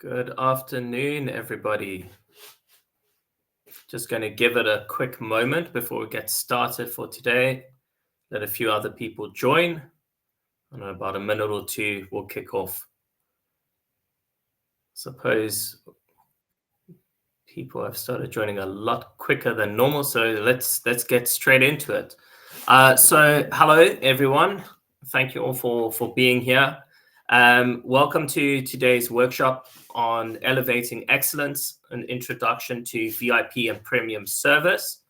Good afternoon, everybody. Just going to give it a quick moment before we get started for today. Let a few other people join. And in about a minute or two, we'll kick off. Suppose people have started joining a lot quicker than normal, so let's get straight into it. So hello, everyone. Thank you all for being here. Welcome to today's workshop on elevating excellence, an introduction to VIP and premium service.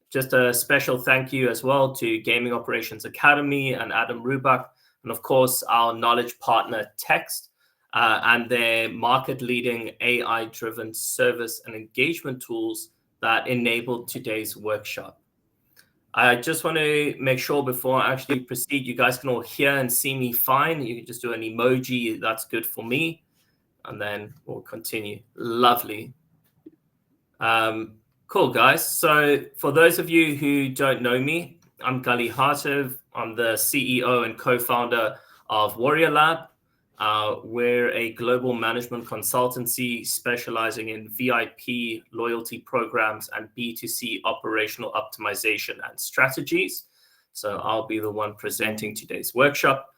Just a special thank you as well to Gaming Operations Academy and Adam Rubach, and of course our knowledge partner Text and their market-leading AI-driven service and engagement tools that enabled today's workshop. I just want to make sure before I actually proceed, you guys can all hear and see me fine. You can just do an emoji. That's good for me. And then we'll continue. Lovely. Cool, guys. So for those of you who don't know me, I'm Gali Hartuv. I'm the CEO and co-founder of Warrior Lab. We're a global management consultancy specializing in VIP loyalty programs and B2C operational optimization and strategies. So I'll be the one presenting today's workshop.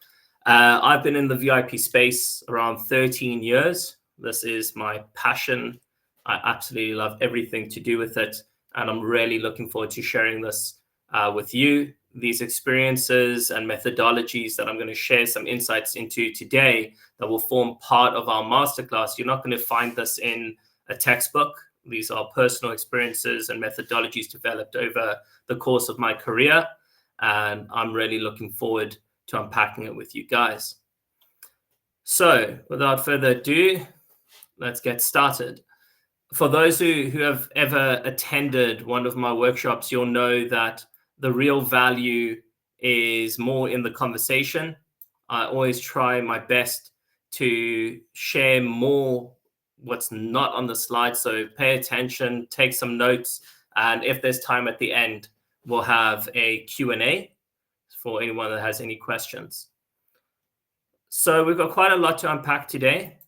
I've been in the VIP space around 13 years. This is my passion. I absolutely love everything to do with it. And I'm really looking forward to sharing this with you. These experiences and methodologies that I'm going to share some insights into today that will form part of our masterclass. You're not going to find this in a textbook. These are personal experiences and methodologies developed over the course of my career. And I'm really looking forward to unpacking it with you guys. So without further ado, let's get started. For those who have ever attended one of my workshops, you'll know that the real value is more in the conversation. I always try my best to share more what's not on the slide. So pay attention, take some notes. And if there's time at the end, we'll have a Q&A for anyone that has any questions. So we've got quite a lot to unpack today.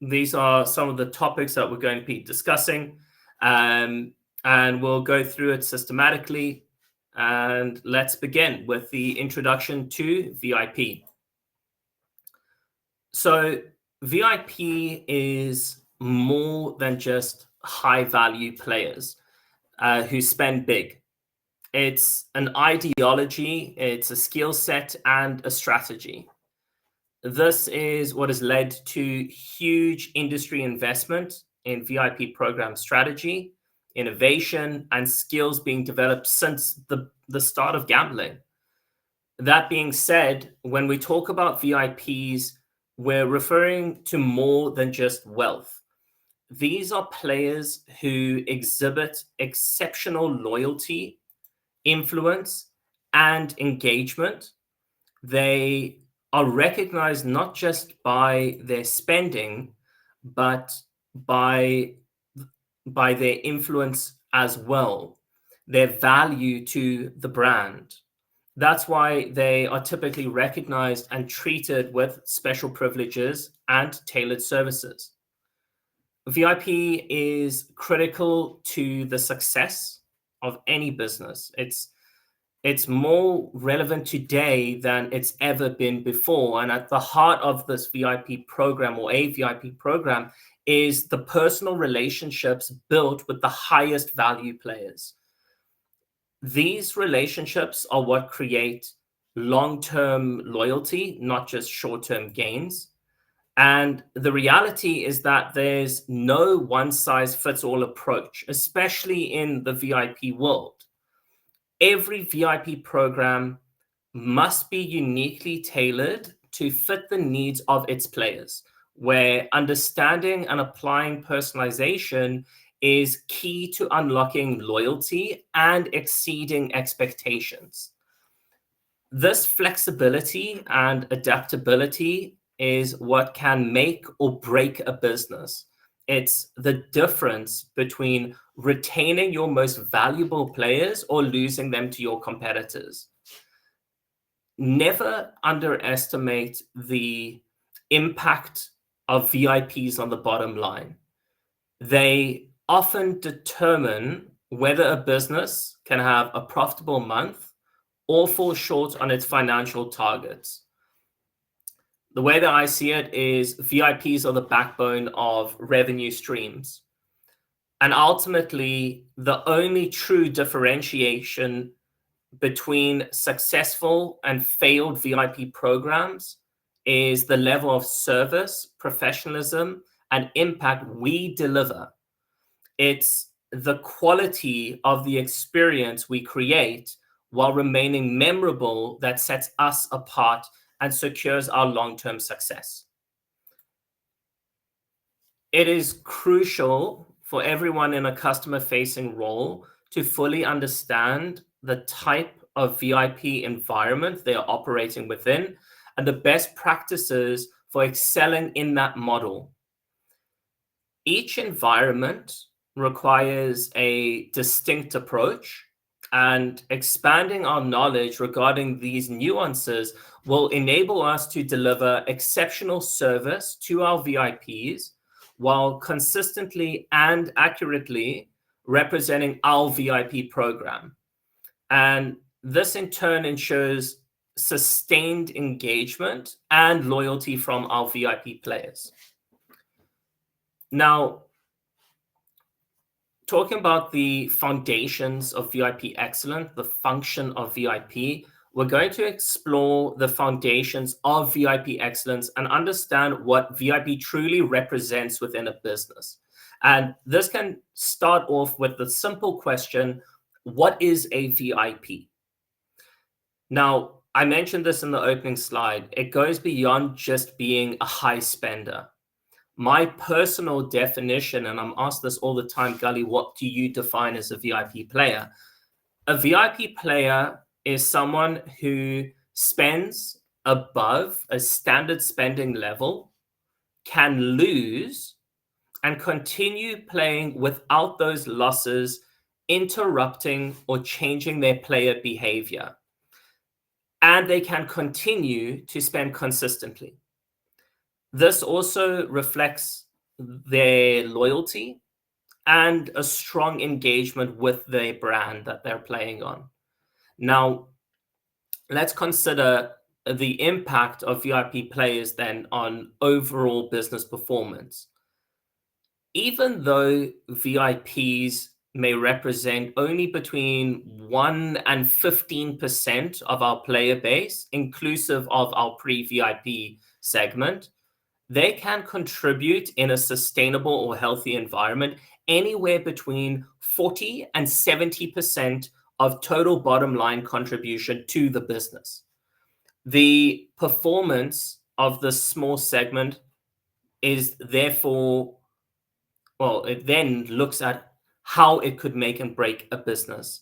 These are some of the topics that we're going to be discussing. And we'll go through it systematically. And let's begin with the introduction to VIP. So VIP is more than just high-value players who spend big. It's an ideology, it's a skill set, and a strategy. This is what has led to huge industry investment in VIP program strategy, innovation, and skills being developed since the start of gambling. That being said, when we talk about VIPs, we're referring to more than just wealth. These are players who exhibit exceptional loyalty, influence, and engagement. They are recognized not just by their spending, but by their influence as well, their value to the brand. That's why they are typically recognized and treated with special privileges and tailored services. VIP is critical to the success of any business. It's more relevant today than it's ever been before. And at the heart of this VIP program, or a VIP program, is the personal relationships built with the highest value players. These relationships are what create long-term loyalty, not just short-term gains. And the reality is that there's no one-size-fits-all approach, especially in the VIP world. Every VIP program must be uniquely tailored to fit the needs of its players, where understanding and applying personalization is key to unlocking loyalty and exceeding expectations. This flexibility and adaptability is what can make or break a business. It's the difference between retaining your most valuable players or losing them to your competitors. Never underestimate the impact of VIPs on the bottom line. They often determine whether a business can have a profitable month or fall short on its financial targets. The way that I see it is VIPs are the backbone of revenue streams. And ultimately, the only true differentiation between successful and failed VIP programs is the level of service, professionalism, and impact we deliver. It's the quality of the experience we create while remaining memorable that sets us apart and secures our long-term success. It is crucial for everyone in a customer-facing role to fully understand the type of VIP environment they are operating within and the best practices for excelling in that model. Each environment requires a distinct approach, and expanding our knowledge regarding these nuances will enable us to deliver exceptional service to our VIPs while consistently and accurately representing our VIP program. And this in turn ensures sustained engagement and loyalty from our VIP players. Now, talking about the foundations of VIP excellence, the function of VIP, we're going to explore the foundations of VIP excellence and understand what VIP truly represents within a business. And this can start off with the simple question, what is a VIP? Now, I mentioned this in the opening slide. It goes beyond just being a high spender. My personal definition, and I'm asked this all the time, Gali, what do you define as a VIP player? A VIP player is someone who spends above a standard spending level, can lose, and continue playing without those losses interrupting or changing their player behavior. And they can continue to spend consistently. This also reflects their loyalty and a strong engagement with the brand that they're playing on. Now, let's consider the impact of VIP players then on overall business performance. Even though VIPs may represent only between 1 and 15% of our player base, inclusive of our pre-VIP segment, they can contribute in a sustainable or healthy environment anywhere between 40 and 70% of total bottom line contribution to the business. The performance of this small segment is therefore, well, it then looks at how it could make and break a business.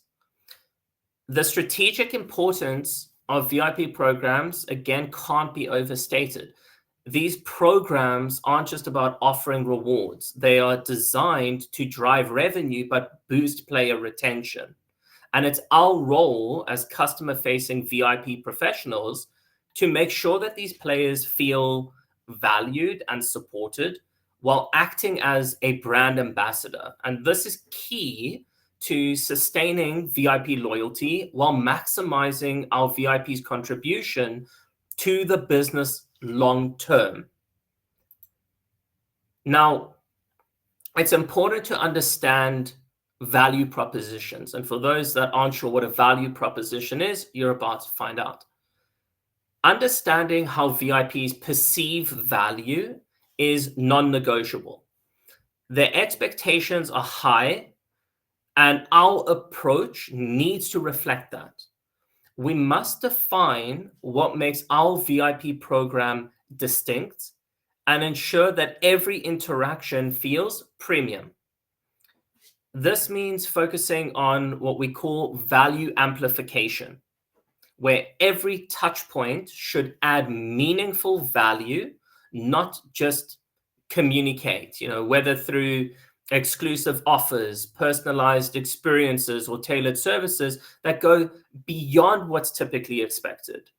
The strategic importance of VIP programs, again, can't be overstated. These programs aren't just about offering rewards. They are designed to drive revenue, but boost player retention. And it's our role as customer-facing VIP professionals to make sure that these players feel valued and supported while acting as a brand ambassador. And this is key to sustaining VIP loyalty while maximizing our VIP's contribution to the business long term. Now, it's important to understand value propositions. And for those that aren't sure what a value proposition is, you're about to find out. Understanding how VIPs perceive value is non-negotiable. Their expectations are high, and our approach needs to reflect that. We must define what makes our VIP program distinct and ensure that every interaction feels premium. This means focusing on what we call value amplification, where every touch point should add meaningful value, not just communicate, whether through exclusive offers, personalized experiences, or tailored services that go beyond what's typically expected.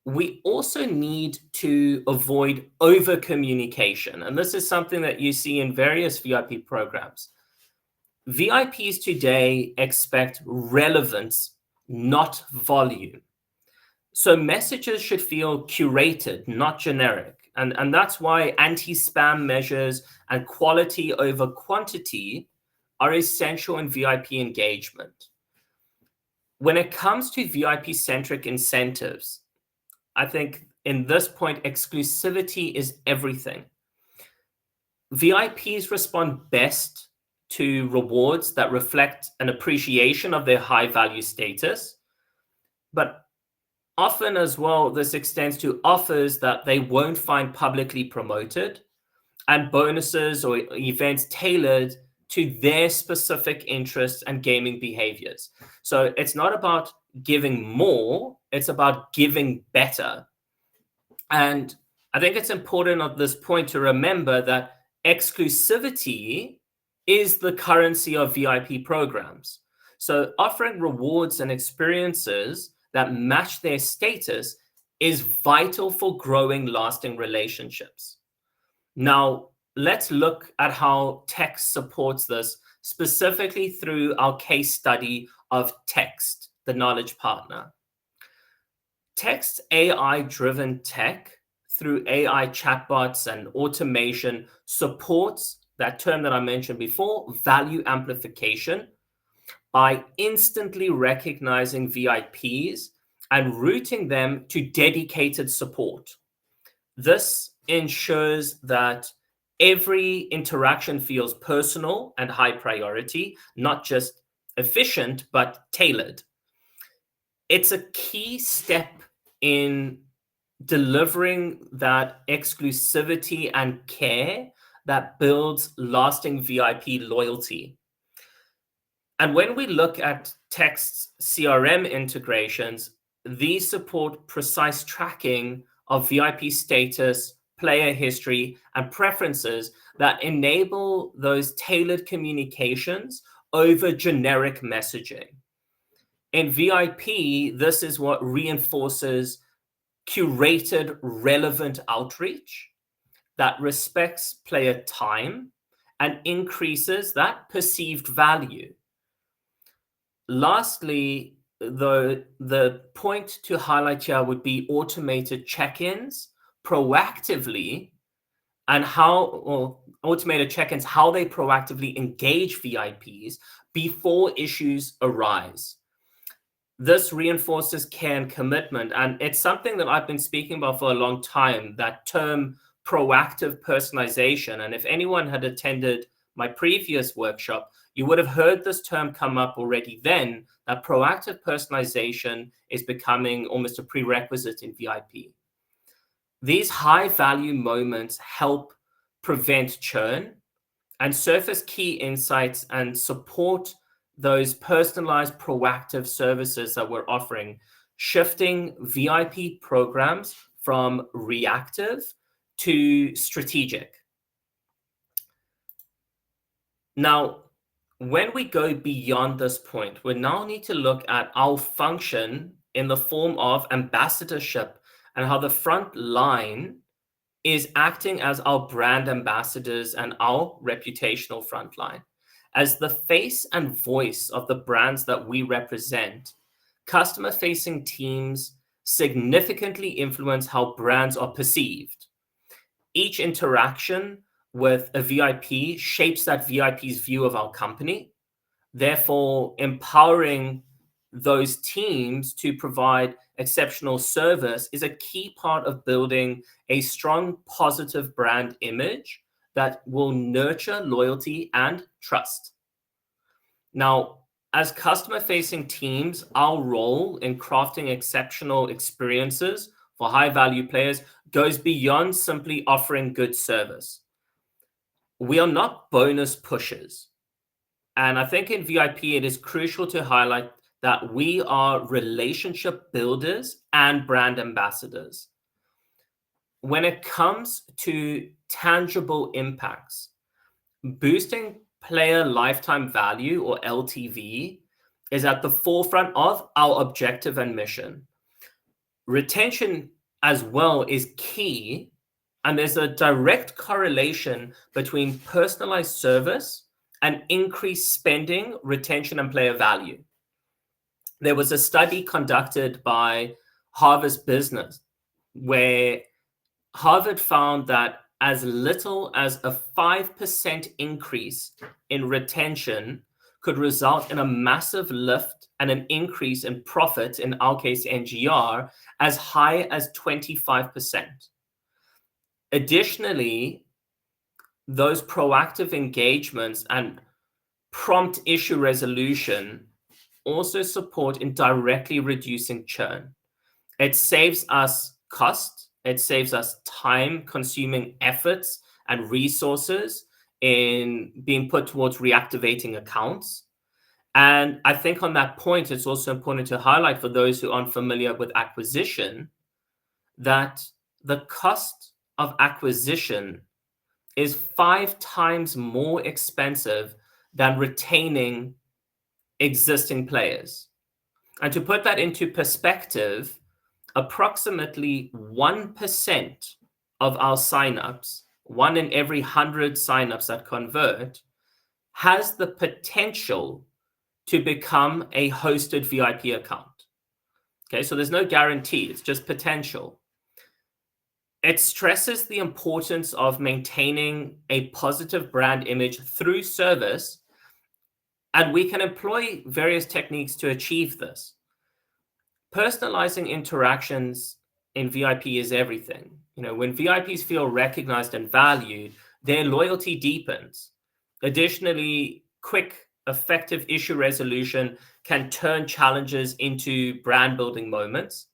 we also need to avoid over communication. And this is something that you see in various VIP programs. VIPs today expect relevance, not volume. So messages should feel curated, not generic. And that's why anti-spam measures and quality over quantity are essential in VIP engagement. When it comes to VIP-centric incentives, I think in this point, exclusivity is everything. VIPs respond best to rewards that reflect an appreciation of their high-value status, but often as well, this extends to offers that they won't find publicly promoted and bonuses or events tailored to their specific interests and gaming behaviors. So it's not about giving more, it's about giving better. And I think it's important at this point to remember that exclusivity is the currency of VIP programs. So offering rewards and experiences that match their status is vital for growing lasting relationships. Now, let's look at how Text supports this, specifically through our case study of Text, the knowledge partner. Text AI-driven tech through AI chatbots and automation supports that term that I mentioned before, value amplification, by instantly recognizing VIPs and routing them to dedicated support. This ensures that every interaction feels personal and high priority, not just efficient, but tailored. It's a key step in delivering that exclusivity and care that builds lasting VIP loyalty. And when we look at Text's CRM integrations, these support precise tracking of VIP status, player history, and preferences that enable those tailored communications over generic messaging. In VIP, this is what reinforces curated, relevant outreach that respects player time and increases that perceived value. Lastly, the point to highlight here would be automated check-ins proactively, and automated check-ins, how they proactively engage VIPs before issues arise. This reinforces care and commitment, and it's something that I've been speaking about for a long time, that term proactive personalization. And if anyone had attended my previous workshop, you would have heard this term come up already then, that proactive personalization is becoming almost a prerequisite in VIP. These high-value moments help prevent churn and surface key insights and support those personalized proactive services that we're offering, shifting VIP programs from reactive to strategic. Now, when we go beyond this point, we now need to look at our function in the form of ambassadorship and how the front line is acting as our brand ambassadors and our reputational front line. As the face and voice of the brands that we represent, customer-facing teams significantly influence how brands are perceived. Each interaction with a VIP shapes that VIP's view of our company, therefore empowering those teams to provide exceptional service is a key part of building a strong, positive brand image that will nurture loyalty and trust. Now, as customer-facing teams, our role in crafting exceptional experiences for high-value players goes beyond simply offering good service. We are not bonus pushers. And I think in VIP, it is crucial to highlight that we are relationship builders and brand ambassadors. When it comes to tangible impacts, boosting player lifetime value, or LTV, is at the forefront of our objective and mission. Retention as well is key. And there's a direct correlation between personalized service and increased spending, retention, and player value. There was a study conducted by Harvard Business where Harvard found that as little as a 5% increase in retention could result in a massive lift and an increase in profit, in our case, NGR, as high as 25%. Additionally, those proactive engagements and prompt issue resolution also support in directly reducing churn. It saves us cost, it saves us time consuming efforts and resources in being put towards reactivating accounts. And I think on that point, it's also important to highlight for those who aren't familiar with acquisition that the cost of acquisition is 5 times more expensive than retaining existing players. And to put that into perspective, approximately 1% of our signups, 1 in every 100 signups that convert, has the potential to become a hosted VIP account. Okay, so there's no guarantee, it's just potential. It stresses the importance of maintaining a positive brand image through service, and we can employ various techniques to achieve this. Personalizing interactions in VIP is everything. When VIPs feel recognized and valued, their loyalty deepens. Additionally, quick, effective issue resolution can turn challenges into brand building moments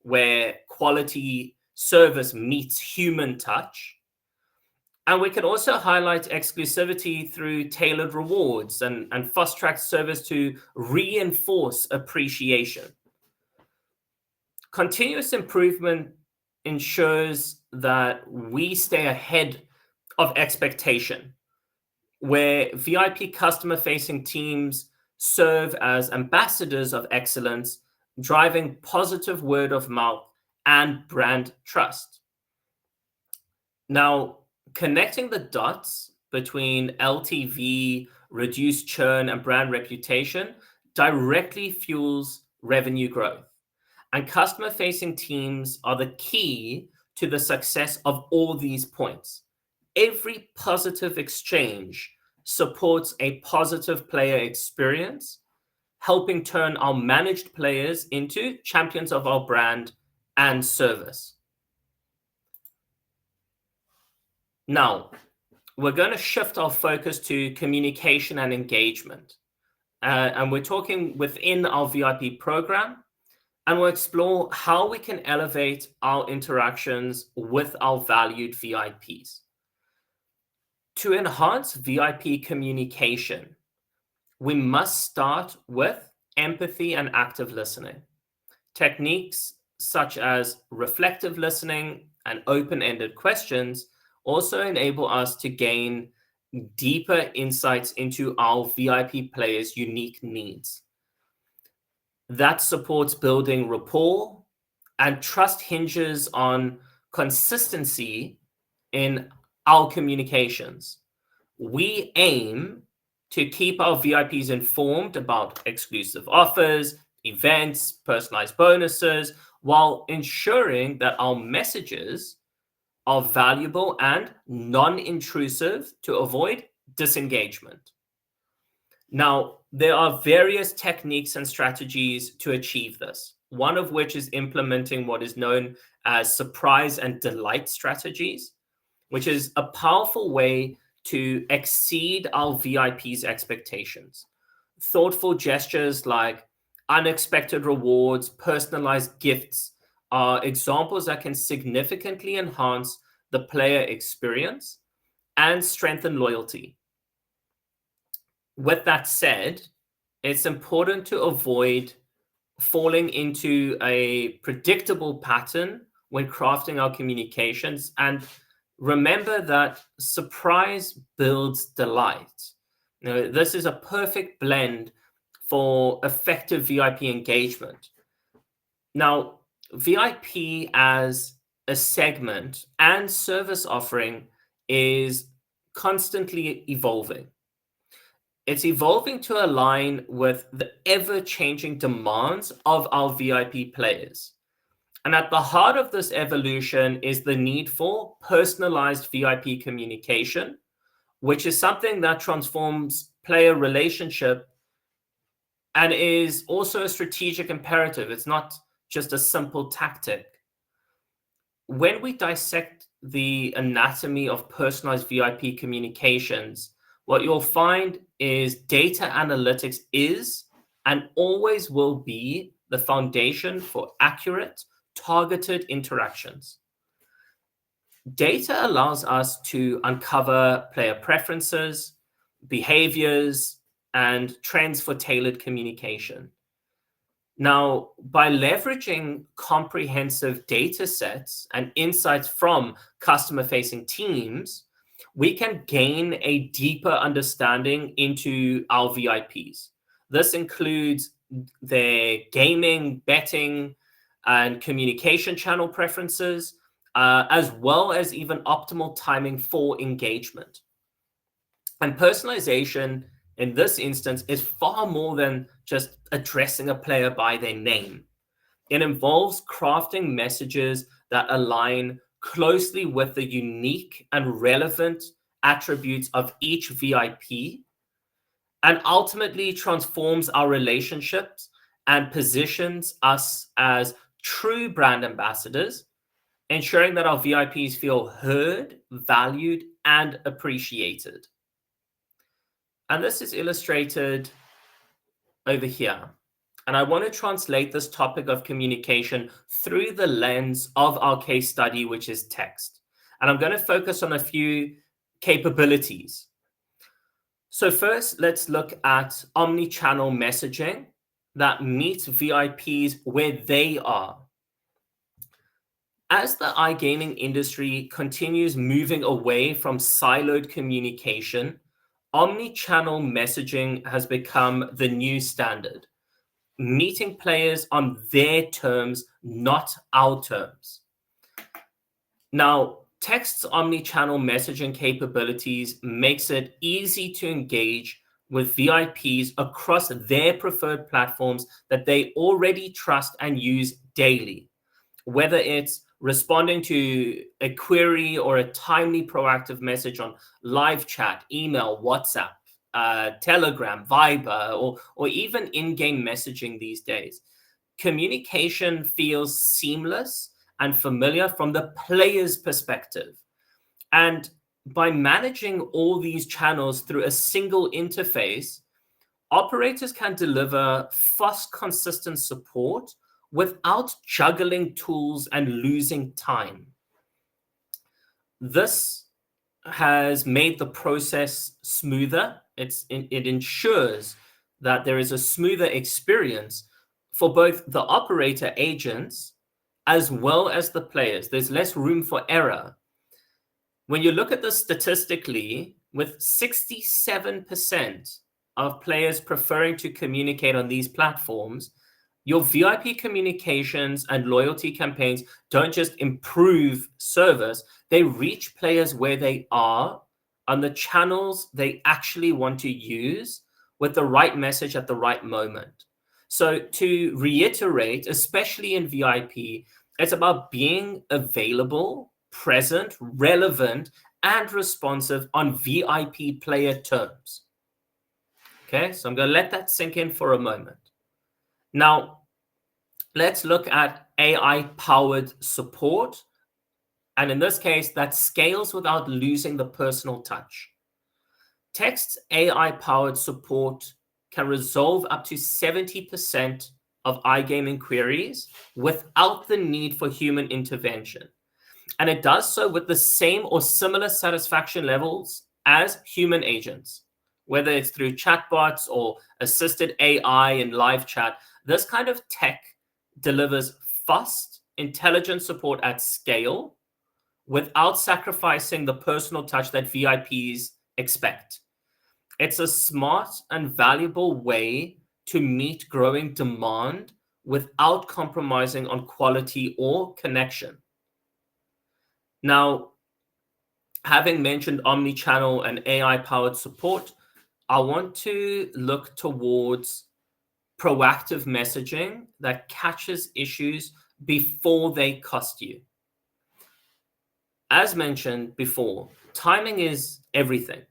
where quality service meets human touch. And we can also highlight exclusivity through tailored rewards and fast track service to reinforce appreciation. Continuous improvement ensures that we stay ahead of expectation, where VIP customer-facing teams serve as ambassadors of excellence, driving positive word of mouth and brand trust. Now, connecting the dots between LTV, reduced churn, and brand reputation directly fuels revenue growth. And customer-facing teams are the key to the success of all these points. Every positive exchange supports a positive player experience, helping turn our managed players into champions of our brand and service. Now, we're going to shift our focus to communication and engagement. And we're talking within our VIP program, and we'll explore how we can elevate our interactions with our valued VIPs. To enhance VIP communication, we must start with empathy and active listening. Techniques such as reflective listening and open-ended questions also enable us to gain deeper insights into our VIP players' unique needs. That supports building rapport, and trust hinges on consistency in our communications. We aim to keep our VIPs informed about exclusive offers, events, personalized bonuses, while ensuring that our messages are valuable and non-intrusive to avoid disengagement. Now, there are various techniques and strategies to achieve this, one of which is implementing what is known as surprise and delight strategies, which is a powerful way to exceed our VIPs' expectations. Thoughtful gestures like unexpected rewards, personalized gifts are examples that can significantly enhance the player experience and strengthen loyalty. With that said, it's important to avoid falling into a predictable pattern when crafting our communications, and remember that surprise builds delight. This is a perfect blend for effective VIP engagement. Now, VIP as a segment and service offering is constantly evolving. It's evolving to align with the ever-changing demands of our VIP players. And at the heart of this evolution is the need for personalized VIP communication, which is something that transforms player relationship and is also a strategic imperative. It's not just a simple tactic. When we dissect the anatomy of personalized VIP communications, what you'll find is data analytics is and always will be the foundation for accurate, targeted interactions. Data allows us to uncover player preferences, behaviors, and trends for tailored communication. Now, by leveraging comprehensive data sets and insights from customer-facing teams, we can gain a deeper understanding into our VIPs. This includes their gaming, betting, and communication channel preferences, as well as even optimal timing for engagement. And personalization in this instance is far more than just addressing a player by their name. It involves crafting messages that align closely with the unique and relevant attributes of each VIP and ultimately transforms our relationships and positions us as true brand ambassadors, ensuring that our VIPs feel heard, valued, and appreciated. And this is illustrated over here. And I want to translate this topic of communication through the lens of our case study, which is text. And I'm going to focus on a few capabilities. So first, let's look at omni-channel messaging that meets VIPs where they are. As the iGaming industry continues moving away from siloed communication, omni-channel messaging has become the new standard, meeting players on their terms, not our terms. Now, Text's omni-channel messaging capabilities makes it easy to engage with VIPs across their preferred platforms that they already trust and use daily, whether it's responding to a query or a timely proactive message on live chat, email, WhatsApp, Telegram, Viber, or even in-game messaging these days. Communication feels seamless and familiar from the player's perspective. And by managing all these channels through a single interface, operators can deliver fast, consistent support without juggling tools and losing time. This has made the process smoother. It ensures that there is a smoother experience for both the operator agents as well as the players. There's less room for error. When you look at this statistically, with 67% of players preferring to communicate on these platforms, your VIP communications and loyalty campaigns don't just improve service, they reach players where they are on the channels they actually want to use with the right message at the right moment. So to reiterate, especially in VIP, it's about being available, present, relevant, and responsive on VIP player terms. Okay, so I'm going to let that sink in for a moment. Now, let's look at AI-powered support. And in this case, that scales without losing the personal touch. Text's AI-powered support can resolve up to 70% of iGaming queries without the need for human intervention. And it does so with the same or similar satisfaction levels as human agents, whether it's through chatbots or assisted AI in live chat. This kind of tech delivers fast, intelligent support at scale without sacrificing the personal touch that VIPs expect. It's a smart and valuable way to meet growing demand without compromising on quality or connection. Now, having mentioned omni-channel and AI-powered support, I want to look towards proactive messaging that catches issues before they cost you. As mentioned before, timing is everything,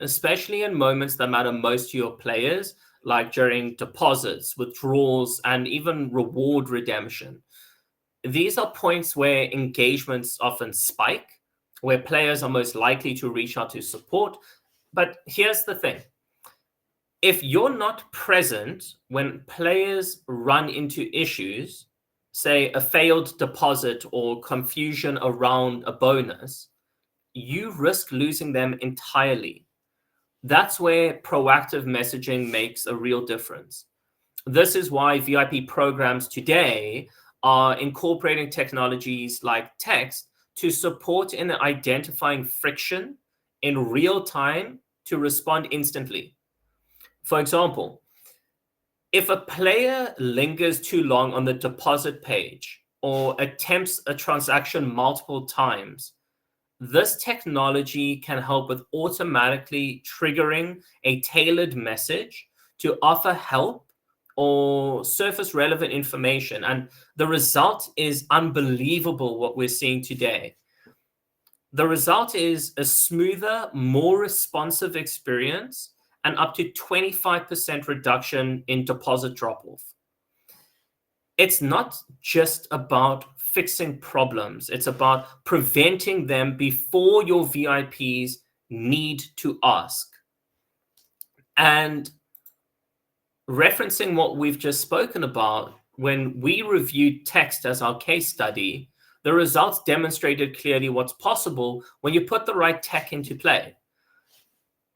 especially in moments that matter most to your players, like during deposits, withdrawals, and even reward redemption. These are points where engagements often spike, where players are most likely to reach out to support. But here's the thing. If you're not present when players run into issues, say a failed deposit or confusion around a bonus, you risk losing them entirely. That's where proactive messaging makes a real difference. This is why VIP programs today are incorporating technologies like text to support in identifying friction in real time to respond instantly. For example, if a player lingers too long on the deposit page or attempts a transaction multiple times, this technology can help with automatically triggering a tailored message to offer help or surface relevant information. And the result is unbelievable what we're seeing today. The result is a smoother, more responsive experience and up to 25% reduction in deposit drop-off. It's not just about fixing problems. It's about preventing them before your VIPs need to ask. And referencing what we've just spoken about, when we reviewed text as our case study, the results demonstrated clearly what's possible when you put the right tech into play.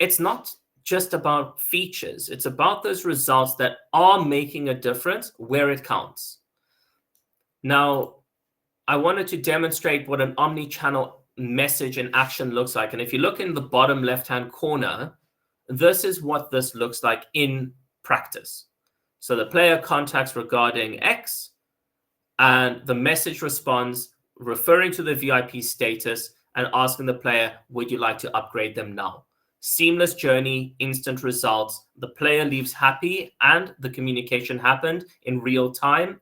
It's not just about features. It's about those results that are making a difference where it counts. Now, I wanted to demonstrate what an omni-channel message in action looks like. And if you look in the bottom left-hand corner, this is what this looks like in practice. So the player contacts regarding X, and the message responds referring to the VIP status and asking the player, would you like to upgrade them now? Seamless journey, instant results. The player leaves happy and the communication happened in real time.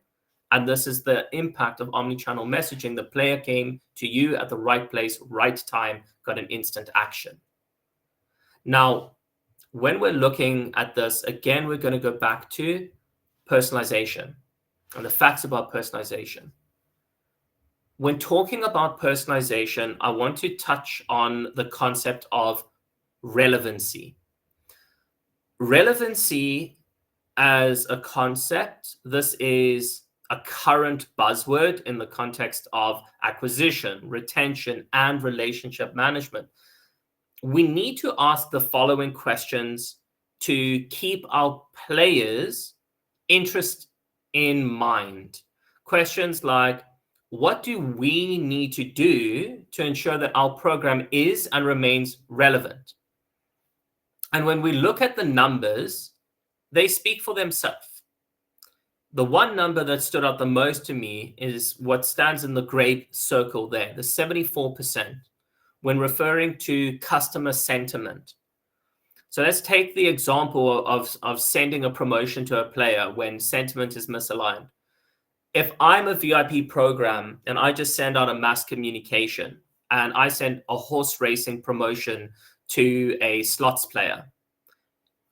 And this is the impact of omnichannel messaging. The player came to you at the right place, right time, got an instant action. Now, when we're looking at this, again, we're going to go back to personalization and the facts about personalization. When talking about personalization, I want to touch on the concept of relevancy. Relevancy as a concept, this is a current buzzword in the context of acquisition, retention, and relationship management. We need to ask the following questions to keep our players' interest in mind. Questions like, what do we need to do to ensure that our program is and remains relevant? And when we look at the numbers, they speak for themselves. The one number that stood out the most to me is what stands in the gray circle there, the 74%, when referring to customer sentiment. So let's take the example of sending a promotion to a player when sentiment is misaligned. If I'm a VIP program and I just send out a mass communication and I send a horse racing promotion to a slots player,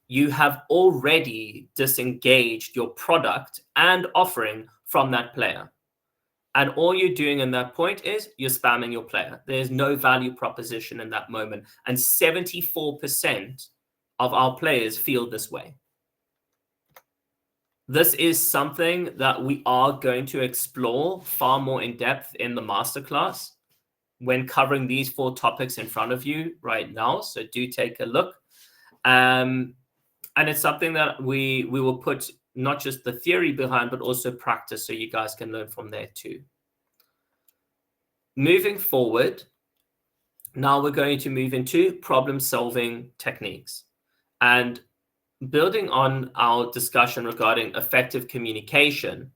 you have already disengaged your product and offering from that player. And all you're doing in that point is you're spamming your player. There's no value proposition in that moment. And 74% of our players feel this way. This is something that we are going to explore far more in depth in the masterclass when covering these 4 topics in front of you right now. So do take a look. And it's something that we will put not just the theory behind, but also practice so you guys can learn from there too. Moving forward, now we're going to move into problem-solving techniques. And building on our discussion regarding effective communication,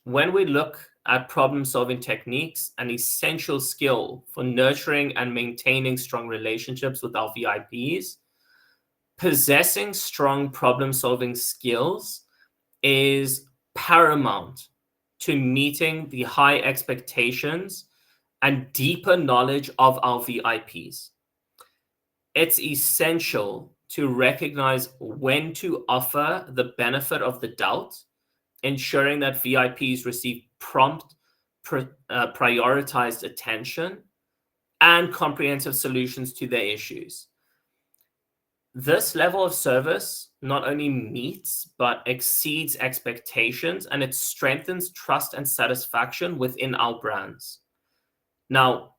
when we look at problem-solving techniques, an essential skill for nurturing and maintaining strong relationships with our VIPs, possessing strong problem-solving skills is paramount to meeting the high expectations and deeper knowledge of our VIPs. It's essential to recognize when to offer the benefit of the doubt, ensuring that VIPs receive prompt, prioritized attention, and comprehensive solutions to their issues. This level of service not only meets but exceeds expectations, and it strengthens trust and satisfaction within our brands. Now,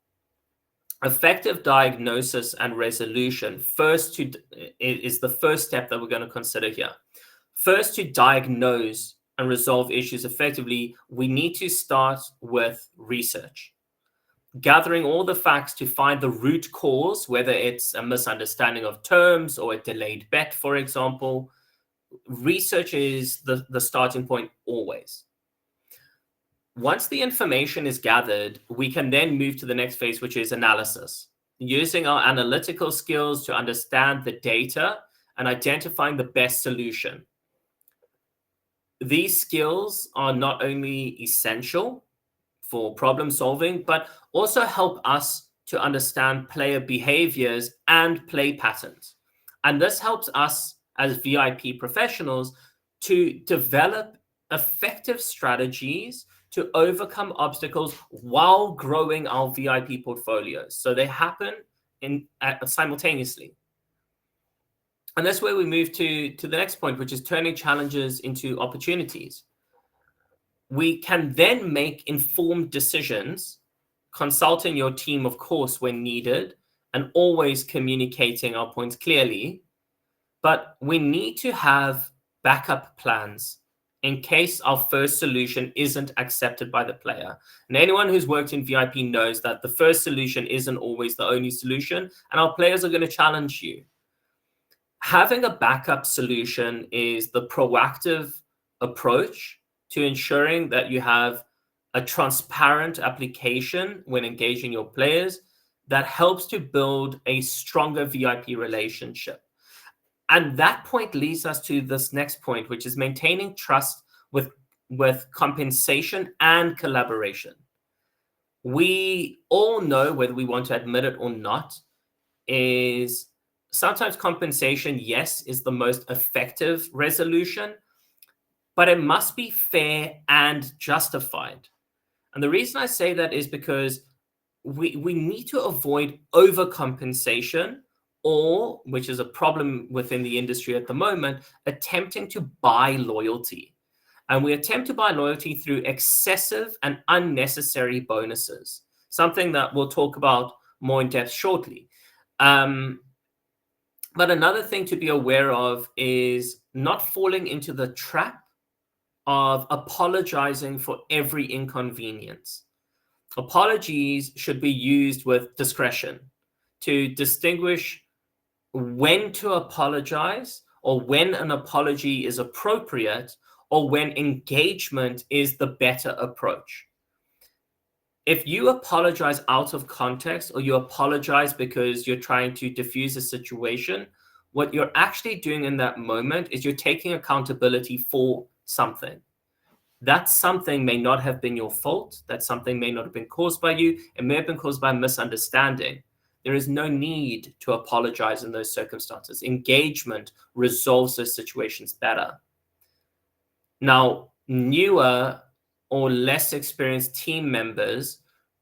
effective diagnosis and resolution is the first step that we're going to consider here. First, to diagnose and resolve issues effectively, we need to start with research. Gathering all the facts to find the root cause, whether it's a misunderstanding of terms or a delayed bet, for example. Research is the starting point always. Once the information is gathered, we can then move to the next phase, which is analysis. Using our analytical skills to understand the data and identifying the best solution. These skills are not only essential for problem solving, but also help us to understand player behaviors and play patterns. And this helps us as VIP professionals to develop effective strategies to overcome obstacles while growing our VIP portfolios. So they happen simultaneously. And that's where we move to the next point, which is turning challenges into opportunities. We can then make informed decisions, consulting your team, of course, when needed, and always communicating our points clearly. But we need to have backup plans in case our first solution isn't accepted by the player. And anyone who's worked in VIP knows that the first solution isn't always the only solution, and our players are going to challenge you. Having a backup solution is the proactive approach to ensuring that you have a transparent application when engaging your players that helps to build a stronger VIP relationship. And that point leads us to this next point, which is maintaining trust with compensation and collaboration. We all know, whether we want to admit it or not, is sometimes compensation, yes, is the most effective resolution, but it must be fair and justified. And the reason I say that is because we need to avoid overcompensation, or, which is a problem within the industry at the moment, attempting to buy loyalty. And we attempt to buy loyalty through excessive and unnecessary bonuses, something that we'll talk about more in depth shortly. But another thing to be aware of is not falling into the trap of apologizing for every inconvenience. Apologies should be used with discretion to distinguish when to apologize, or when an apology is appropriate, or when engagement is the better approach. If you apologize out of context, or you apologize because you're trying to diffuse a situation, what you're actually doing in that moment is you're taking accountability for something. That something may not have been your fault. That something may not have been caused by you. It may have been caused by misunderstanding. There is no need to apologize in those circumstances. Engagement resolves those situations better. Now, newer or less experienced team members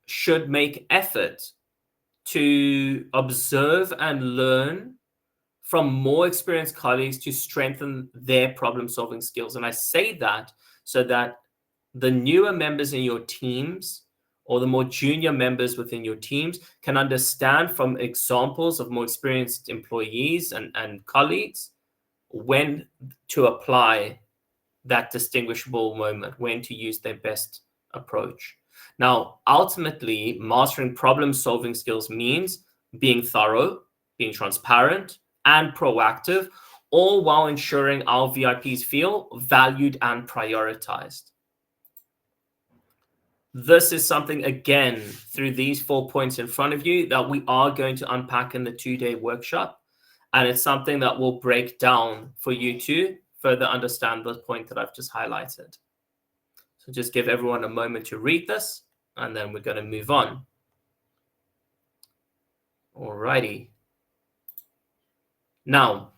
should make effort to observe and learn from more experienced colleagues to strengthen their problem-solving skills. And I say that so that the newer members in your teams, or the more junior members within your teams, can understand from examples of more experienced employees and colleagues when to apply that distinguishable moment, when to use their best approach. Now, ultimately, mastering problem-solving skills means being thorough, being transparent, and proactive, all while ensuring our VIPs feel valued and prioritized. This is something, again, through these 4 points in front of you that we are going to unpack in the 2-day workshop. And it's something that will break down for you to further understand the point that I've just highlighted. So just give everyone a moment to read this, and then we're going to move on. Alrighty. Now,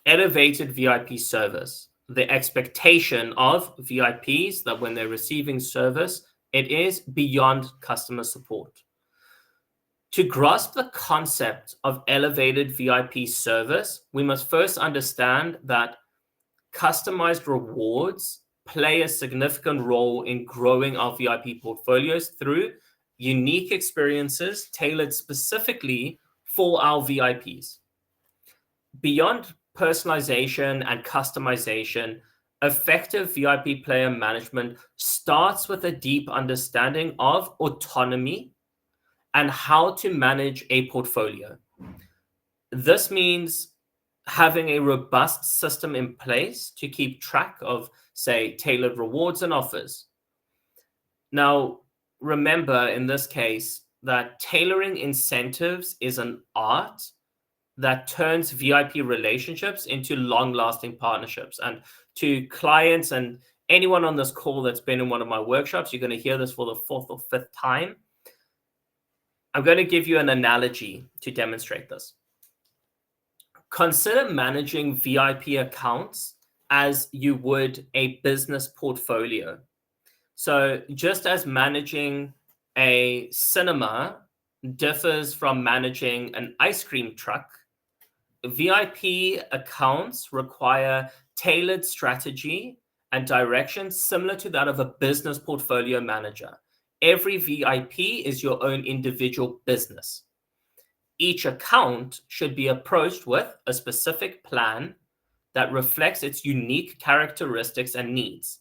elevated VIP service. The expectation of VIPs that when they're receiving service, it is beyond customer support. To grasp the concept of elevated VIP service, we must first understand that customized rewards play a significant role in growing our VIP portfolios through unique experiences tailored specifically for our VIPs. Beyond personalization and customization, effective VIP player management starts with a deep understanding of autonomy and how to manage a portfolio. This means having a robust system in place to keep track of, say, tailored rewards and offers. Now, remember in this case that tailoring incentives is an art that turns VIP relationships into long-lasting partnerships. And to clients and anyone on this call that's been in one of my workshops, you're going to hear this for the 4th or 5th time. I'm going to give you an analogy to demonstrate this. Consider managing VIP accounts as you would a business portfolio. So just as managing a cinema differs from managing an ice cream truck, VIP accounts require tailored strategy and direction similar to that of a business portfolio manager. Every VIP is your own individual business. Each account should be approached with a specific plan that reflects its unique characteristics and needs.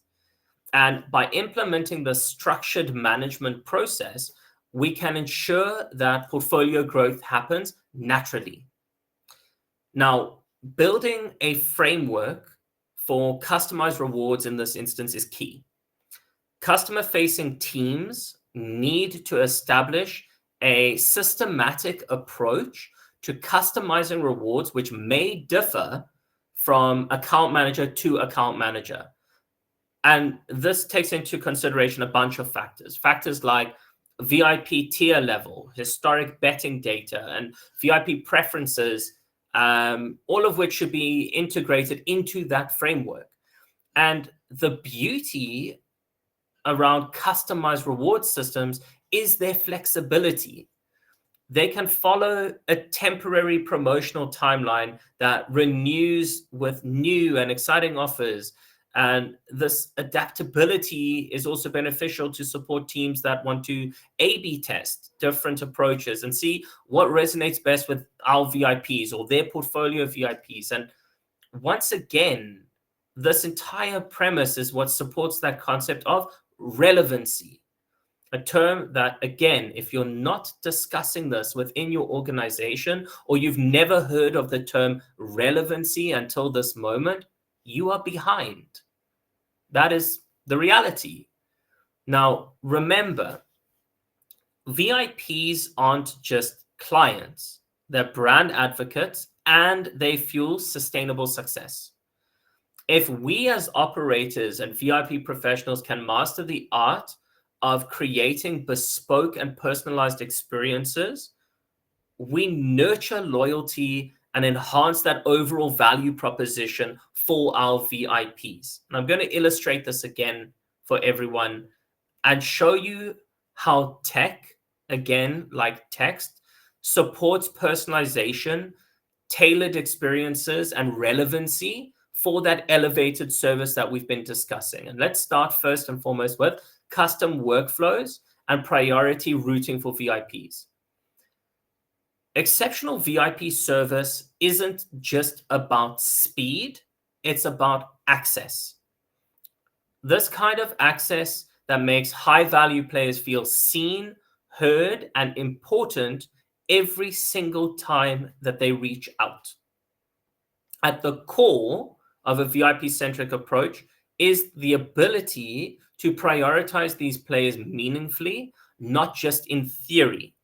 And by implementing the structured management process, we can ensure that portfolio growth happens naturally. Now, building a framework for customized rewards in this instance is key. Customer-facing teams need to establish a systematic approach to customizing rewards, which may differ from account manager to account manager. And this takes into consideration a bunch of factors. Factors like VIP tier level, historic betting data, and VIP preferences, all of which should be integrated into that framework. And the beauty around customized reward systems is their flexibility. They can follow a temporary promotional timeline that renews with new and exciting offers. And this adaptability is also beneficial to support teams that want to A/B test different approaches and see what resonates best with our VIPs or their portfolio of VIPs. And once again, this entire premise is what supports that concept of relevancy. A term that, again, if you're not discussing this within your organization or you've never heard of the term relevancy until this moment, you are behind. That is the reality. Now, remember, VIPs aren't just clients. They're brand advocates and they fuel sustainable success. If we as operators and VIP professionals can master the art of creating bespoke and personalized experiences, we nurture loyalty and enhance that overall value proposition for our VIPs. And I'm going to illustrate this again for everyone and show you how tech, again, like text, supports personalization, tailored experiences, and relevancy for that elevated service that we've been discussing. And let's start first and foremost with custom workflows and priority routing for VIPs. Exceptional VIP service isn't just about speed, it's about access. This kind of access that makes high-value players feel seen, heard, and important every single time that they reach out. At the core of a VIP-centric approach is the ability to prioritize these players meaningfully, not just in theory,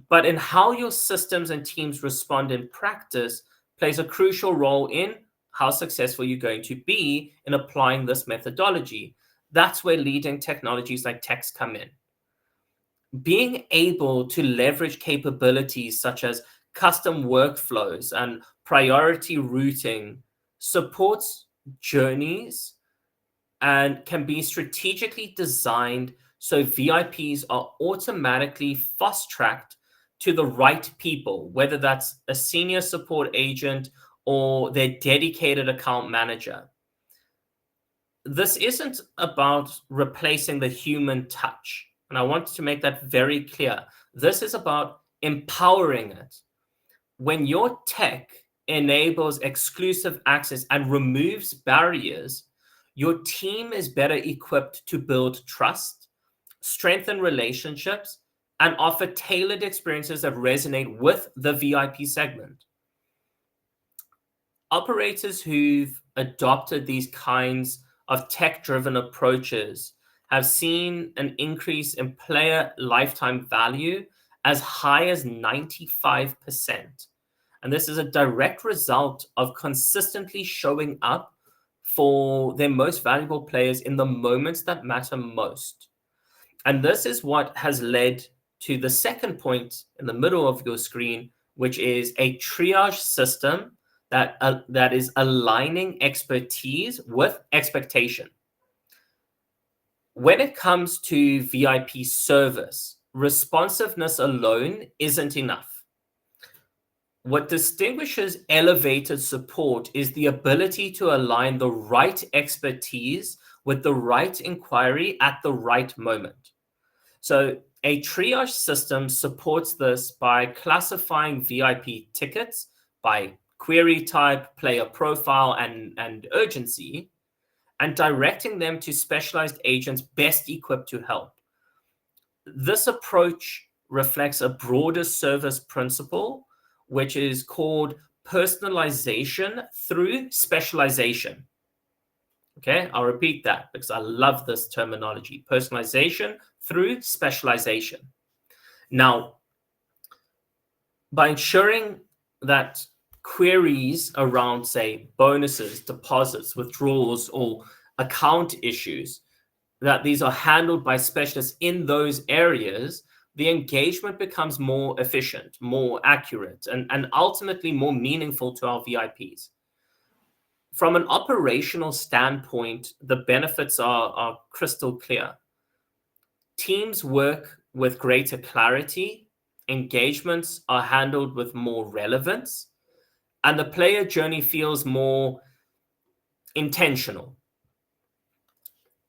but in how your systems and teams respond in practice plays a crucial role in how successful you're going to be in applying this methodology. That's where leading technologies like text come in. Being able to leverage capabilities such as custom workflows and priority routing supports journeys and can be strategically designed so VIPs are automatically fast-tracked to the right people, whether that's a senior support agent or their dedicated account manager. This isn't about replacing the human touch. And I want to make that very clear. This is about empowering it. When your tech enables exclusive access and removes barriers, your team is better equipped to build trust, strengthen relationships, and offer tailored experiences that resonate with the VIP segment. Operators who've adopted these kinds of tech-driven approaches have seen an increase in player lifetime value as high as 95%. And this is a direct result of consistently showing up for their most valuable players in the moments that matter most. And this is what has led to the second point in the middle of your screen, which is a triage system that is aligning expertise with expectation. When it comes to VIP service, responsiveness alone isn't enough. What distinguishes elevated support is the ability to align the right expertise with the right inquiry at the right moment. So a triage system supports this by classifying VIP tickets by query type, player profile, and urgency, and directing them to specialized agents best equipped to help. This approach reflects a broader service principle, which is called personalization through specialization. Okay, I'll repeat that because I love this terminology. Personalization through specialization. Now, by ensuring that queries around, say, bonuses, deposits, withdrawals, or account issues, that these are handled by specialists in those areas, the engagement becomes more efficient, more accurate, and ultimately more meaningful to our VIPs. From an operational standpoint, the benefits are crystal clear. Teams work with greater clarity, engagements are handled with more relevance, and the player journey feels more intentional.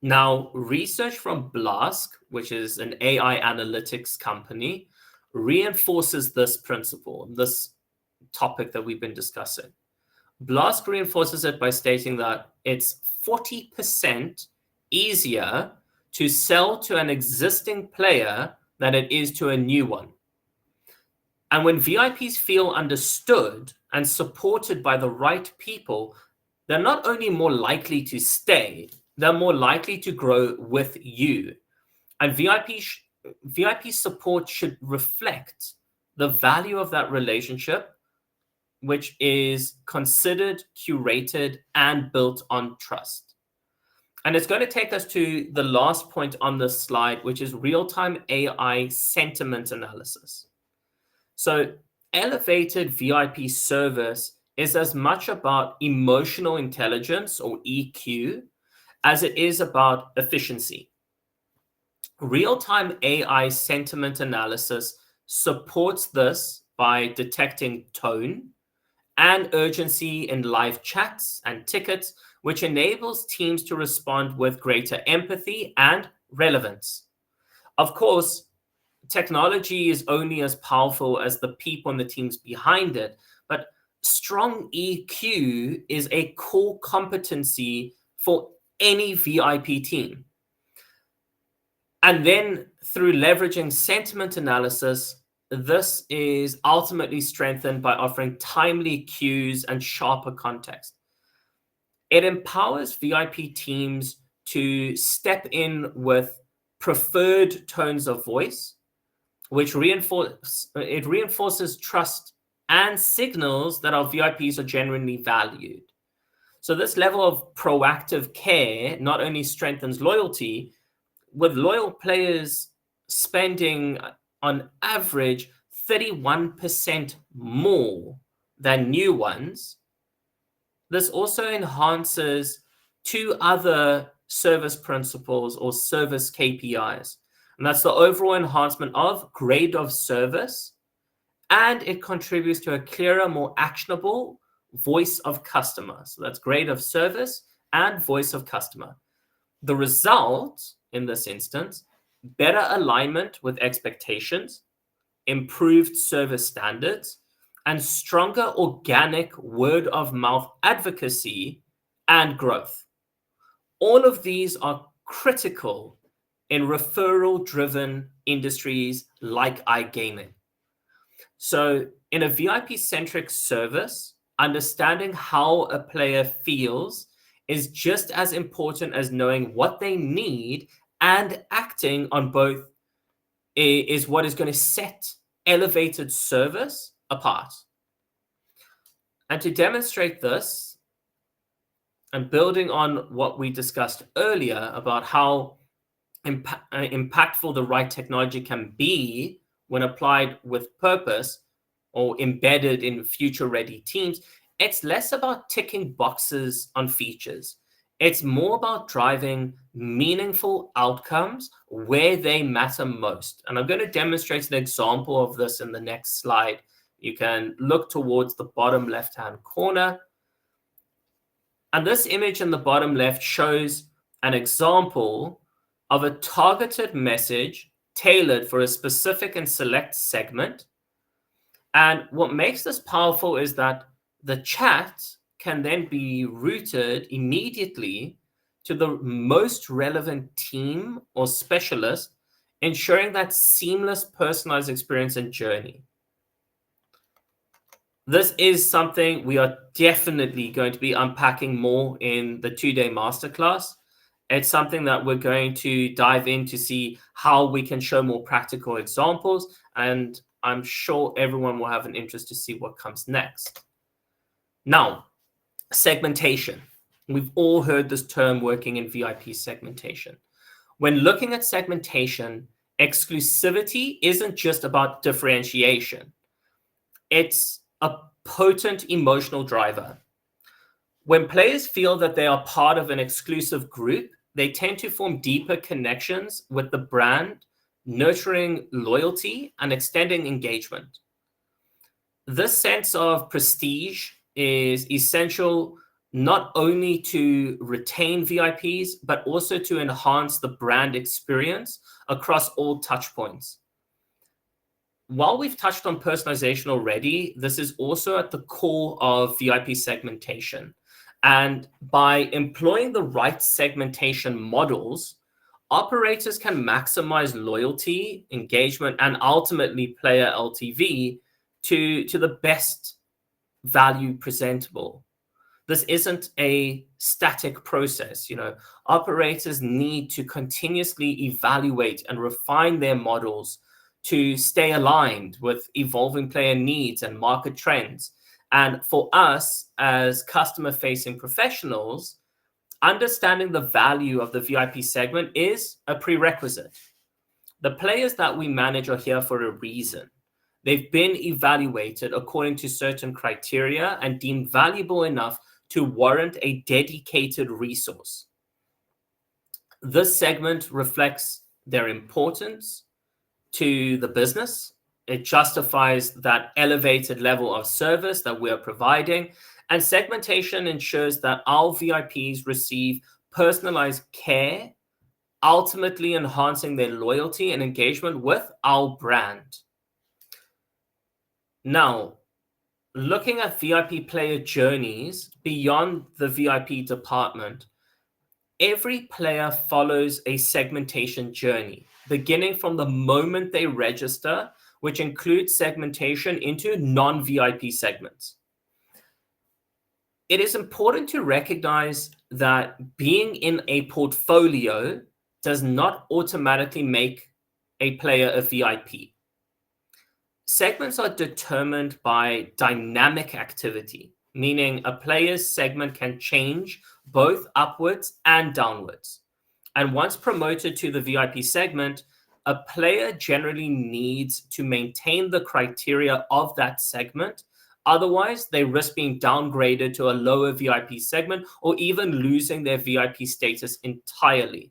Now, research from Blask, which is an AI analytics company, reinforces this principle, this topic that we've been discussing. Blask reinforces it by stating that it's 40% easier to sell to an existing player than it is to a new one. And when VIPs feel understood and supported by the right people, they're not only more likely to stay, they're more likely to grow with you. And VIP support should reflect the value of that relationship, which is considered, curated, and built on trust. And it's going to take us to the last point on this slide, which is real-time AI sentiment analysis. So elevated VIP service is as much about emotional intelligence, or EQ, as it is about efficiency. Real-time AI sentiment analysis supports this by detecting tone and urgency in live chats and tickets, which enables teams to respond with greater empathy and relevance. Of course, technology is only as powerful as the people and the teams behind it, but strong EQ is a core competency for any VIP team. And then through leveraging sentiment analysis, this is ultimately strengthened by offering timely cues and sharper context. It empowers VIP teams to step in with preferred tones of voice, which reinforces trust and signals that our VIPs are genuinely valued. So this level of proactive care not only strengthens loyalty, with loyal players spending on average 31% more than new ones, this also enhances two other service principles or service KPIs. And that's the overall enhancement of grade of service, and it contributes to a clearer, more actionable voice of customer. So that's grade of service and voice of customer. The result in this instance, better alignment with expectations, improved service standards, and stronger organic word of mouth advocacy and growth. All of these are critical in referral driven industries like iGaming. So, in a VIP centric service, understanding how a player feels is just as important as knowing what they need, and acting on both is what is going to set elevated service apart. And to demonstrate this, and building on what we discussed earlier about how impactful the right technology can be when applied with purpose or embedded in future ready teams, it's less about ticking boxes on features. It's more about driving meaningful outcomes where they matter most. And I'm going to demonstrate an example of this in the next slide. You can look towards the bottom left-hand corner. And this image in the bottom left shows an example of a targeted message tailored for a specific and select segment. And what makes this powerful is that the chat can then be routed immediately to the most relevant team or specialist, ensuring that seamless personalized experience and journey. This is something we are definitely going to be unpacking more in the 2-day masterclass. It's something that we're going to dive in to see how we can show more practical examples, and I'm sure everyone will have an interest to see what comes next. Now, segmentation. We've all heard this term working in VIP segmentation. When looking at segmentation, exclusivity isn't just about differentiation. It's a potent emotional driver. When players feel that they are part of an exclusive group, they tend to form deeper connections with the brand, nurturing loyalty and extending engagement. This sense of prestige is essential not only to retain VIPs, but also to enhance the brand experience across all touchpoints. While we've touched on personalization already, this is also at the core of VIP segmentation. And by employing the right segmentation models, operators can maximize loyalty, engagement, and ultimately player LTV to the best value presentable. This isn't a static process. Operators need to continuously evaluate and refine their models to stay aligned with evolving player needs and market trends. And for us as customer-facing professionals, understanding the value of the VIP segment is a prerequisite. The players that we manage are here for a reason. They've been evaluated according to certain criteria and deemed valuable enough to warrant a dedicated resource. This segment reflects their importance to the business. It justifies that elevated level of service that we are providing, and segmentation ensures that our VIPs receive personalized care, ultimately enhancing their loyalty and engagement with our brand. Now, looking at VIP player journeys beyond the VIP department, every player follows a segmentation journey, beginning from the moment they register, which includes segmentation into non-VIP segments. It is important to recognize that being in a portfolio does not automatically make a player a VIP. Segments are determined by dynamic activity, meaning a player's segment can change both upwards and downwards. And once promoted to the VIP segment, a player generally needs to maintain the criteria of that segment. Otherwise, they risk being downgraded to a lower VIP segment or even losing their VIP status entirely.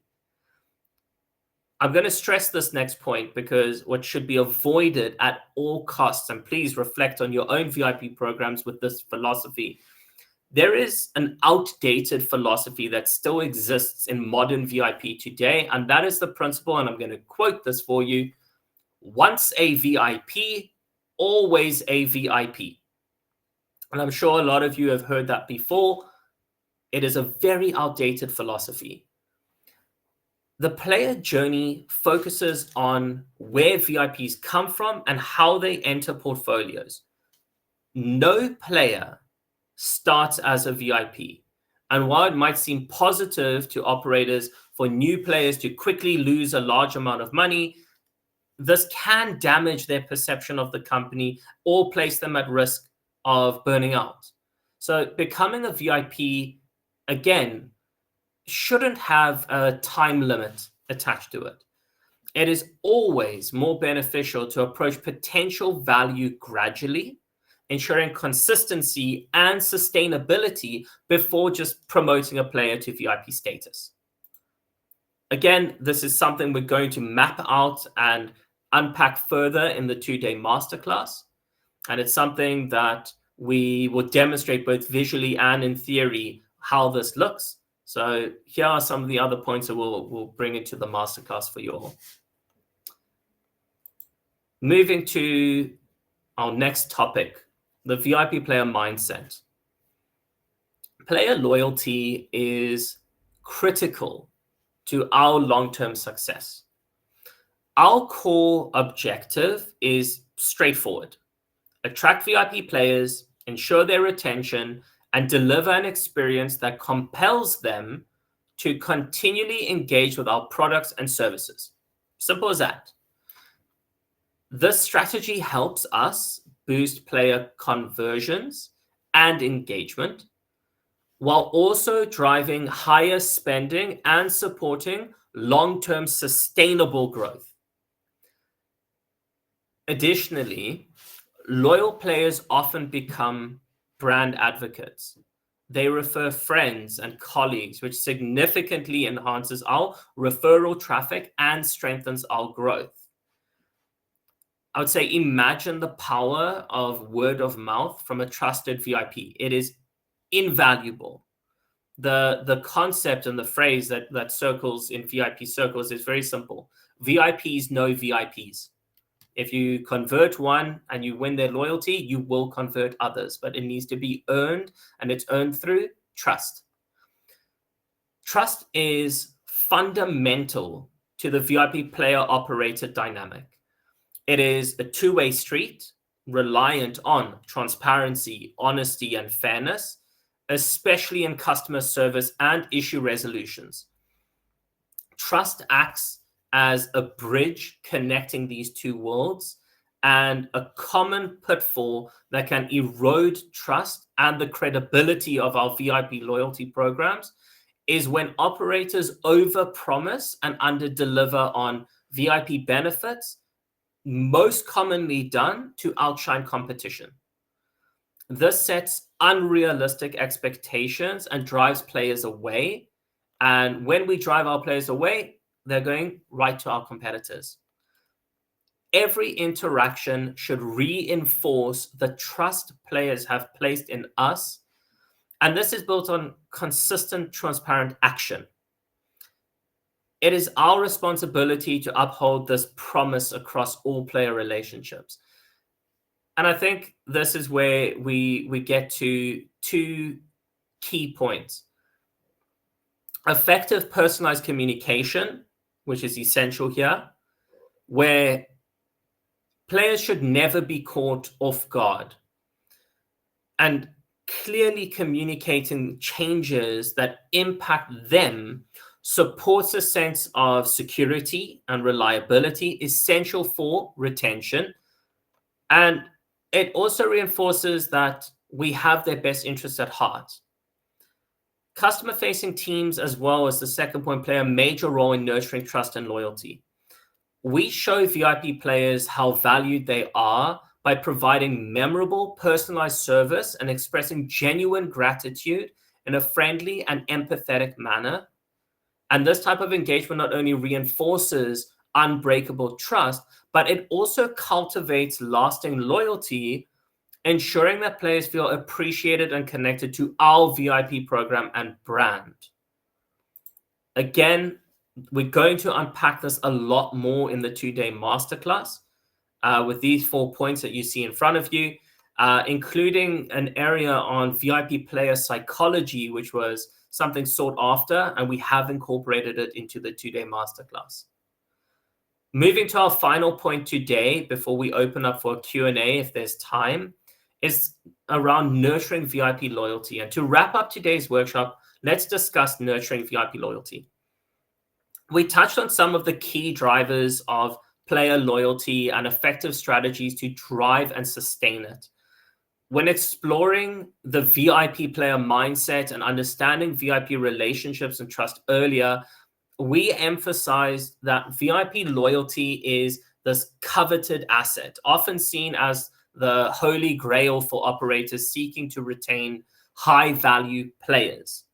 I'm going to stress this next point because what should be avoided at all costs, and please reflect on your own VIP programs with this philosophy. There is an outdated philosophy that still exists in modern VIP today, and that is the principle, and I'm going to quote this for you: once a VIP, always a VIP. And I'm sure a lot of you have heard that before. It is a very outdated philosophy. The player journey focuses on where VIPs come from and how they enter portfolios. No player starts as a VIP. And while it might seem positive to operators for new players to quickly lose a large amount of money, this can damage their perception of the company or place them at risk of burning out. So becoming a VIP, again, shouldn't have a time limit attached to it. It is always more beneficial to approach potential value gradually, ensuring consistency and sustainability before just promoting a player to VIP status. Again, this is something we're going to map out and unpack further in the 2-day masterclass. And it's something that we will demonstrate both visually and in theory how this looks. So here are some of the other points that we'll bring into the masterclass for you all. Moving to our next topic, the VIP player mindset. Player loyalty is critical to our long-term success. Our core objective is straightforward: attract VIP players, ensure their retention, and deliver an experience that compels them to continually engage with our products and services. Simple as that. This strategy helps us boost player conversions and engagement, while also driving higher spending and supporting long-term sustainable growth. Additionally, loyal players often become brand advocates. They refer friends and colleagues, which significantly enhances our referral traffic and strengthens our growth. I would say imagine the power of word of mouth from a trusted VIP. It is invaluable. The concept and the phrase that circles in VIP circles is very simple. VIPs know VIPs. If you convert one and you win their loyalty, you will convert others, but it needs to be earned, and it's earned through trust. Trust is fundamental to the VIP player operator dynamic. It is a two-way street reliant on transparency, honesty, and fairness, especially in customer service and issue resolutions. Trust acts as a bridge connecting these two worlds, and a common pitfall that can erode trust and the credibility of our VIP loyalty programs is when operators overpromise and underdeliver on VIP benefits, most commonly done to outshine competition. This sets unrealistic expectations and drives players away. And when we drive our players away, they're going right to our competitors. Every interaction should reinforce the trust players have placed in us, and this is built on consistent, transparent action. It is our responsibility to uphold this promise across all player relationships. And I think this is where we get to two key points. Effective personalized communication, which is essential here, where players should never be caught off guard. And clearly communicating changes that impact them supports a sense of security and reliability essential for retention. And it also reinforces that we have their best interests at heart. Customer facing teams, as well as the second point, play a major role in nurturing trust and loyalty. We show VIP players how valued they are by providing memorable, personalized service and expressing genuine gratitude in a friendly and empathetic manner. And this type of engagement not only reinforces unbreakable trust, but it also cultivates lasting loyalty, ensuring that players feel appreciated and connected to our VIP program and brand. Again, we're going to unpack this a lot more in the 2-day masterclass with these 4 points that you see in front of you, including an area on VIP player psychology, which was something sought after, and we have incorporated it into the 2-day masterclass. Moving to our final point today, before we open up for a Q&A if there's time, is around nurturing VIP loyalty. And to wrap up today's workshop, let's discuss nurturing VIP loyalty. We touched on some of the key drivers of player loyalty and effective strategies to drive and sustain it. When exploring the VIP player mindset and understanding VIP relationships and trust earlier, we emphasized that VIP loyalty is this coveted asset, often seen as the holy grail for operators seeking to retain high-value players.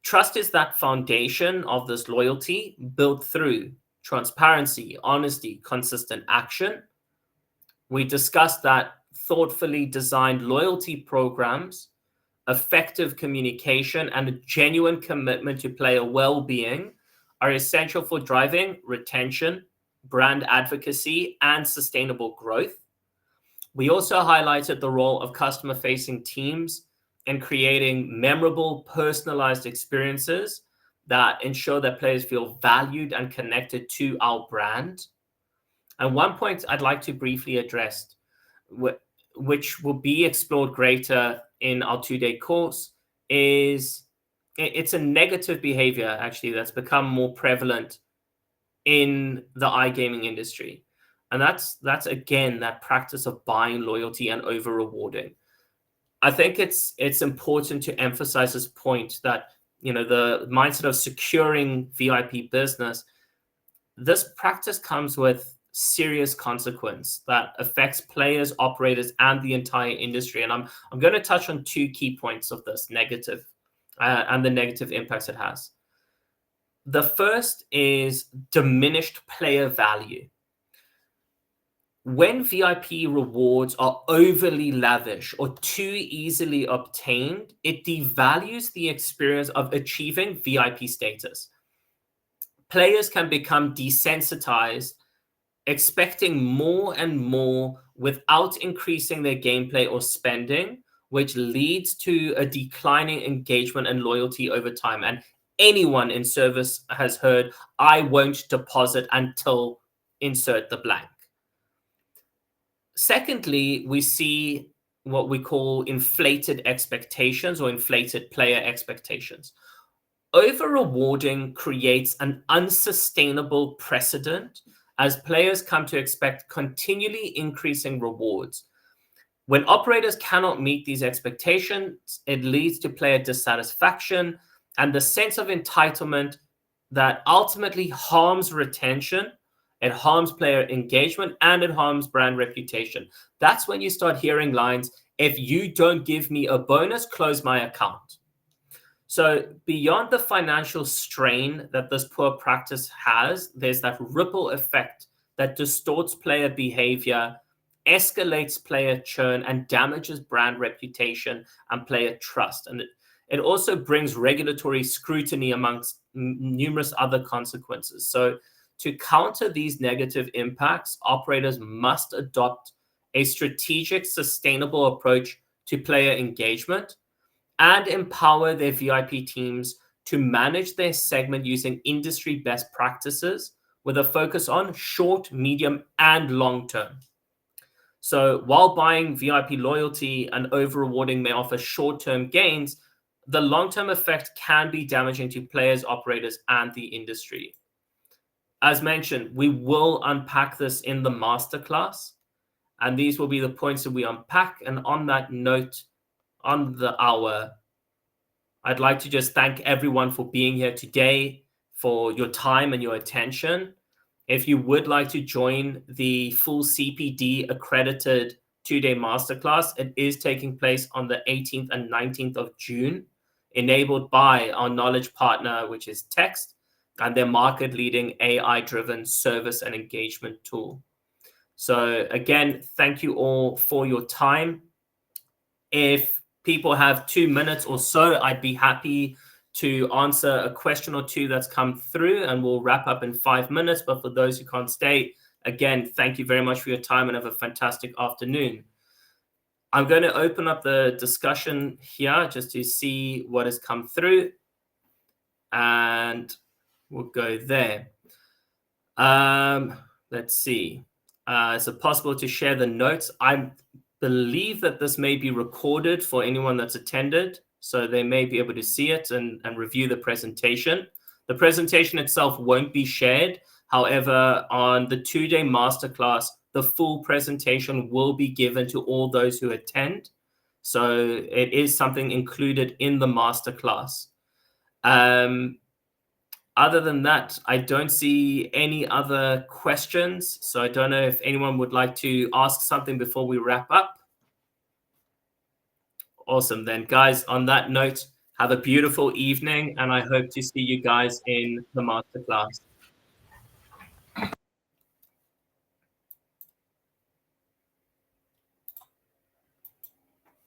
Trust is that foundation of this loyalty built through transparency, honesty, consistent action. We discussed that thoughtfully designed loyalty programs, effective communication, and a genuine commitment to player well-being are essential for driving retention, brand advocacy, and sustainable growth. We also highlighted the role of customer-facing teams in creating memorable, personalized experiences that ensure that players feel valued and connected to our brand. And one point I'd like to briefly address, which will be explored greater in our 2-day course, is it's a negative behavior actually that's become more prevalent in the iGaming industry. And that's again that practice of buying loyalty and over rewarding. I think it's important to emphasize this point that, you know, the mindset of securing VIP business, this practice comes with serious consequence that affects players, operators, and the entire industry. And I'm going to touch on 2 key points of this negative and the negative impacts it has. The first is diminished player value. When VIP rewards are overly lavish or too easily obtained, it devalues the experience of achieving VIP status. Players can become desensitized, expecting more and more without increasing their gameplay or spending, which leads to a declining engagement and loyalty over time. And anyone in service has heard, I won't deposit until insert the blank. Secondly, we see what we call inflated expectations or inflated player expectations. Over rewarding creates an unsustainable precedent as players come to expect continually increasing rewards. When operators cannot meet these expectations, it leads to player dissatisfaction and the sense of entitlement that ultimately harms retention. It harms player engagement and it harms brand reputation. That's when you start hearing lines, if you don't give me a bonus, close my account. So beyond the financial strain that this poor practice has, there's that ripple effect that distorts player behavior, escalates player churn, and damages brand reputation and player trust. And it also brings regulatory scrutiny amongst numerous other consequences. So to counter these negative impacts, operators must adopt a strategic, sustainable approach to player engagement and empower their VIP teams to manage their segment using industry best practices with a focus on short, medium, and long term. So while buying VIP loyalty and over rewarding may offer short-term gains, the long-term effect can be damaging to players, operators, and the industry. As mentioned, we will unpack this in the masterclass, and these will be the points that we unpack. And on that note, on the hour, I'd like to just thank everyone for being here today, for your time and your attention. If you would like to join the full CPD accredited 2-day masterclass, it is taking place on the 18th and 19th of June, enabled by our knowledge partner, which is Text, and their market leading AI driven service and engagement tool. So again, thank you all for your time. If people have 2 minutes or so, I'd be happy to answer a question or two that's come through, and we'll wrap up in 5 minutes. But for those who can't stay, again, thank you very much for your time and have a fantastic afternoon. I'm going to open up the discussion here just to see what has come through, and we'll go there. Let's see. Is it possible to share the notes? I believe that this may be recorded for anyone that's attended, so they may be able to see it and review the presentation. The presentation itself won't be shared. However, on the 2-day masterclass, the full presentation will be given to all those who attend. So it is something included in the masterclass. Other than that, I don't see any other questions. So I don't know if anyone would like to ask something before we wrap up. Awesome. Then, guys, on that note, have a beautiful evening, and I hope to see you guys in the masterclass.